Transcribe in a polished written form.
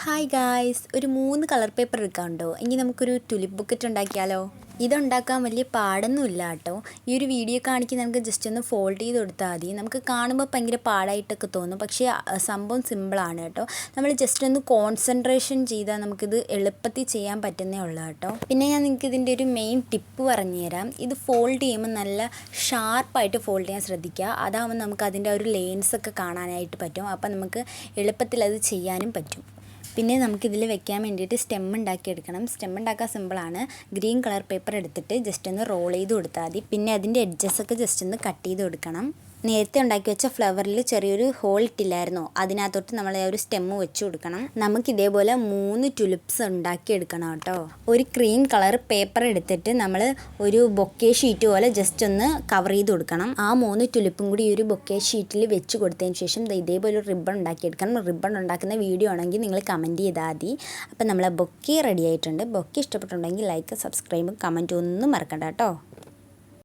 Hi guys, ഒരു 3 colour paper എടുക്കാനുണ്ടോ? എങ്കിൽ നമുക്കൊരു ടുലിപ്പ് ബുക്കറ്റ് ഉണ്ടാക്കിയാലോ? ഇതുണ്ടാക്കാൻ വലിയ പാടൊന്നുമില്ല കേട്ടോ. ഈ ഒരു വീഡിയോ കാണിക്കുന്ന നമുക്ക് ജസ്റ്റ് ഒന്ന് ഫോൾഡ് ചെയ്ത് കൊടുത്താൽ മതി. നമുക്ക് കാണുമ്പോൾ ഭയങ്കര പാടായിട്ടൊക്കെ തോന്നും, പക്ഷേ സംഭവം സിമ്പിളാണ് കേട്ടോ. നമ്മൾ ജസ്റ്റ് ഒന്ന് കോൺസെൻട്രേഷൻ ചെയ്താൽ നമുക്കിത് എളുപ്പത്തിൽ ചെയ്യാൻ പറ്റുന്നേ ഉള്ളൂ കേട്ടോ. പിന്നെ ഞാൻ നിങ്ങൾക്ക് ഇതിൻ്റെ ഒരു മെയിൻ ടിപ്പ് പറഞ്ഞുതരാം. ഇത് ഫോൾഡ് ചെയ്യുമ്പോൾ നല്ല ഷാർപ്പായിട്ട് ഫോൾഡ് ചെയ്യാൻ ശ്രദ്ധിക്കുക. അതാവുമ്പോൾ നമുക്ക് അതിൻ്റെ ഒരു ലെയിൻസൊക്കെ കാണാനായിട്ട് പറ്റും. അപ്പം നമുക്ക് എളുപ്പത്തിൽ അത് ചെയ്യാനും പറ്റും. പിന്നെ നമുക്കിതിൽ വെക്കാൻ വേണ്ടിയിട്ട് സ്റ്റെം ഉണ്ടാക്കിയെടുക്കണം. സ്റ്റെം ഉണ്ടാക്കാൻ സിമ്പിളാണ്. ഗ്രീൻ കളർ പേപ്പർ എടുത്തിട്ട് ജസ്റ്റ് ഒന്ന് റോൾ ചെയ്ത് കൊടുത്താൽ മതി. പിന്നെ അതിൻ്റെ എഡ്ജസൊക്കെ ജസ്റ്റ് ഒന്ന് കട്ട് ചെയ്ത് കൊടുക്കണം. നേരത്തെ ഉണ്ടാക്കി വെച്ച ഫ്ലവറിൽ ചെറിയൊരു ഹോൾ ഇട്ടില്ലായിരുന്നോ, അതിനകത്തോട്ട് നമ്മൾ ഒരു സ്റ്റെമ്മ് വെച്ച് കൊടുക്കണം. നമുക്ക് ഇതേപോലെ 3 ടുലിപ്സ് ഉണ്ടാക്കിയെടുക്കണം കേട്ടോ. ഒരു ക്രീം കളർ പേപ്പർ എടുത്തിട്ട് നമ്മൾ ഒരു ബൊക്കെ ഷീറ്റ് പോലെ ജസ്റ്റ് ഒന്ന് കവർ ചെയ്ത് കൊടുക്കണം. ആ 3 ടുലിപ്പും കൂടി ഈ ഒരു ബൊക്കെ ഷീറ്റിൽ വെച്ച് കൊടുത്തതിന് ശേഷം ഇതേപോലെ ഒരു റിബൺ ഉണ്ടാക്കിയെടുക്കണം. റിബൺ ഉണ്ടാക്കുന്ന വീഡിയോ ആണെങ്കിൽ നിങ്ങൾ കമൻറ്റ് ചെയ്താൽ മതി. അപ്പം നമ്മളെ ബൊക്കെ റെഡി ആയിട്ടുണ്ട്. ബൊക്കെ ഇഷ്ടപ്പെട്ടുണ്ടെങ്കിൽ ലൈക്ക്, സബ്സ്ക്രൈബും കമൻറ്റും ഒന്നും മറക്കണ്ട കേട്ടോ.